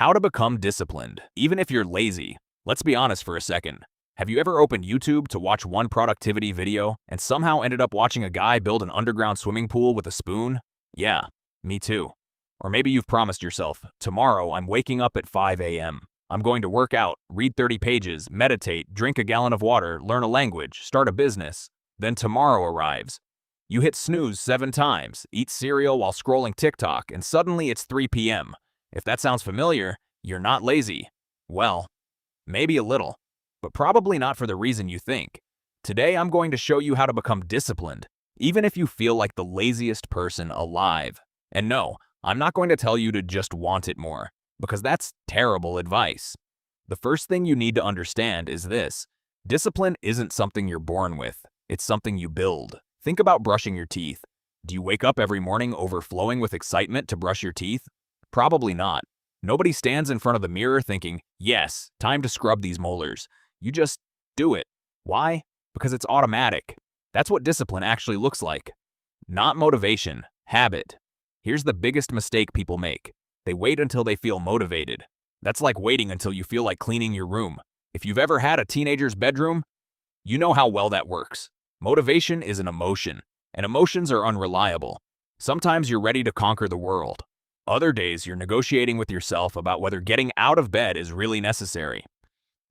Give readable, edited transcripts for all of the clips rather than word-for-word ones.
How to become disciplined, even if you're lazy. Let's be honest for a second. Have you ever opened YouTube to watch one productivity video and somehow ended up watching a guy build an underground swimming pool with a spoon? Yeah, me too. Or maybe you've promised yourself, tomorrow I'm waking up at 5 a.m. I'm going to work out, read 30 pages, meditate, drink a gallon of water, learn a language, start a business. Then tomorrow arrives. You hit snooze 7 times, eat cereal while scrolling TikTok, and suddenly it's 3 p.m. If that sounds familiar, you're not lazy. Well, maybe a little, but probably not for the reason you think. Today I'm going to show you how to become disciplined, even if you feel like the laziest person alive. And no, I'm not going to tell you to just want it more, because that's terrible advice. The first thing you need to understand is this: discipline isn't something you're born with, it's something you build. Think about brushing your teeth. Do you wake up every morning overflowing with excitement to brush your teeth? Probably not. Nobody stands in front of the mirror thinking, yes, time to scrub these molars. You just do it. Why? Because it's automatic. That's what discipline actually looks like. Not motivation, habit. Here's the biggest mistake people make. They wait until they feel motivated. That's like waiting until you feel like cleaning your room. If you've ever had a teenager's bedroom, you know how well that works. Motivation is an emotion, and emotions are unreliable. Sometimes you're ready to conquer the world. Other days, you're negotiating with yourself about whether getting out of bed is really necessary.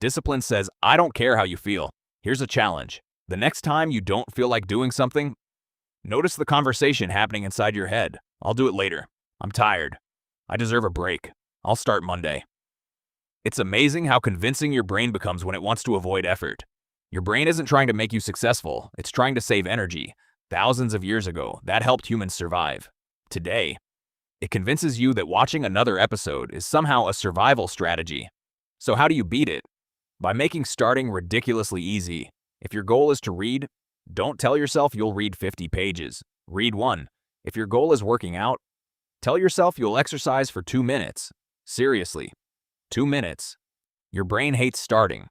Discipline says, I don't care how you feel. Here's a challenge. The next time you don't feel like doing something, notice the conversation happening inside your head. I'll do it later. I'm tired. I deserve a break. I'll start Monday. It's amazing how convincing your brain becomes when it wants to avoid effort. Your brain isn't trying to make you successful. It's trying to save energy. Thousands of years ago, that helped humans survive. Today, it convinces you that watching another episode is somehow a survival strategy. So how do you beat it? By making starting ridiculously easy. If your goal is to read, don't tell yourself you'll read 50 pages. Read one. If your goal is working out, tell yourself you'll exercise for 2 minutes. Seriously, 2 minutes. Your brain hates starting.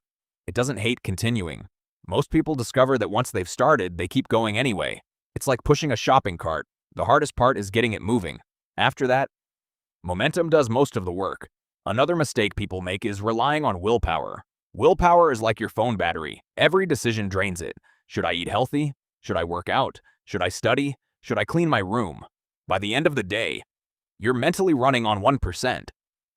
It doesn't hate continuing. Most people discover that once they've started, they keep going anyway. It's like pushing a shopping cart. The hardest part is getting it moving. After that, momentum does most of the work. Another mistake people make is relying on willpower. Willpower is like your phone battery. Every decision drains it. Should I eat healthy? Should I work out? Should I study? Should I clean my room? By the end of the day, you're mentally running on 1%.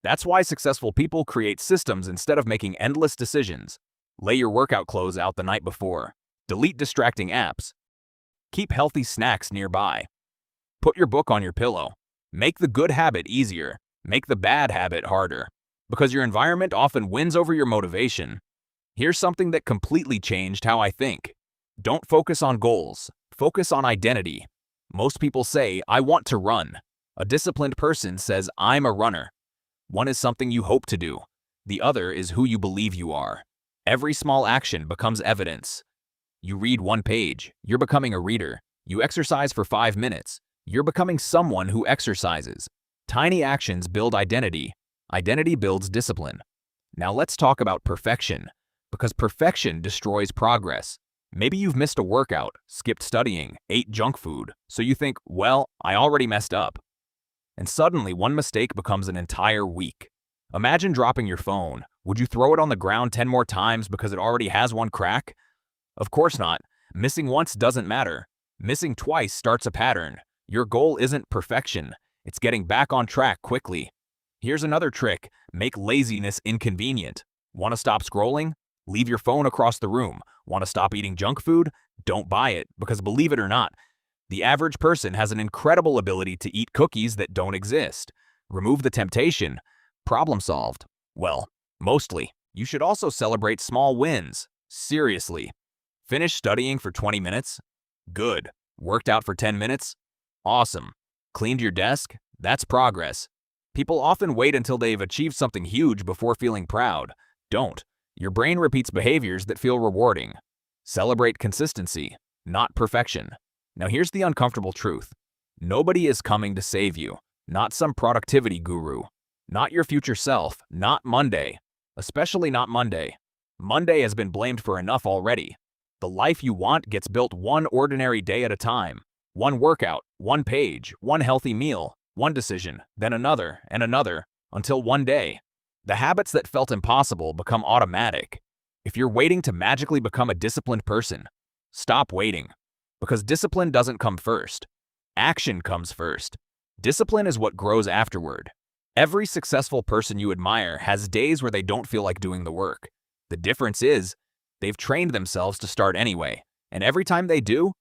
That's why successful people create systems instead of making endless decisions. Lay your workout clothes out the night before. Delete distracting apps. Keep healthy snacks nearby. Put your book on your pillow. Make the good habit easier. Make the bad habit harder. Because your environment often wins over your motivation. Here's something that completely changed how I think. Don't focus on goals. Focus on identity. Most people say, I want to run. A disciplined person says, I'm a runner. One is something you hope to do. The other is who you believe you are. Every small action becomes evidence. You read 1 page, you're becoming a reader. You exercise for 5 minutes, you're becoming someone who exercises. Tiny actions build identity. Identity builds discipline. Now let's talk about perfection, because perfection destroys progress. Maybe you've missed a workout, skipped studying, ate junk food, so you think, well, I already messed up. And suddenly one mistake becomes an entire week. Imagine dropping your phone. Would you throw it on the ground 10 more times because it already has 1 crack? Of course not. Missing once doesn't matter. Missing twice starts a pattern. Your goal isn't perfection. It's getting back on track quickly. Here's another trick. Make laziness inconvenient. Want to stop scrolling? Leave your phone across the room. Want to stop eating junk food? Don't buy it, because believe it or not, the average person has an incredible ability to eat cookies that don't exist. Remove the temptation. Problem solved. Well, mostly. You should also celebrate small wins. Seriously. Finish studying for 20 minutes? Good. Worked out for 10 minutes? Awesome. Cleaned your desk? That's progress. People often wait until they've achieved something huge before feeling proud. Don't. Your brain repeats behaviors that feel rewarding. Celebrate consistency, not perfection. Now here's the uncomfortable truth. Nobody is coming to save you. Not some productivity guru. Not your future self. Not Monday. Especially not Monday. Monday has been blamed for enough already. The life you want gets built one ordinary day at a time. One workout, 1 page, 1 healthy meal, 1 decision, then another and another, until one day, The habits that felt impossible become automatic. If you're waiting to magically become a disciplined person, stop waiting. Because discipline doesn't come first. Action comes first. Discipline is what grows afterward. Every successful person you admire has days where they don't feel like doing the work. The difference is, they've trained themselves to start anyway, and every time they do,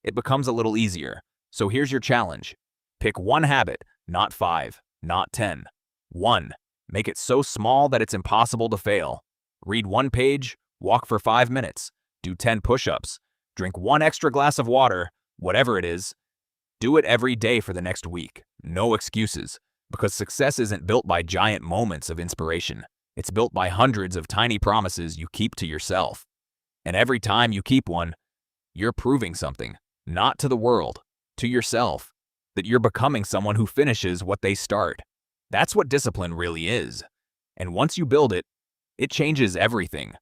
it becomes a little easier. So here's your challenge. Pick one habit, not 5, not 10. 1. Make it so small that it's impossible to fail. Read 1 page, walk for 5 minutes, do 10 push-ups, drink 1 extra glass of water, whatever it is. Do it every day for the next week. No excuses, because success isn't built by giant moments of inspiration. It's built by hundreds of tiny promises you keep to yourself. And every time you keep one, you're proving something, not to the world, to yourself, that you're becoming someone who finishes what they start. That's what discipline really is. And once you build it, it changes everything.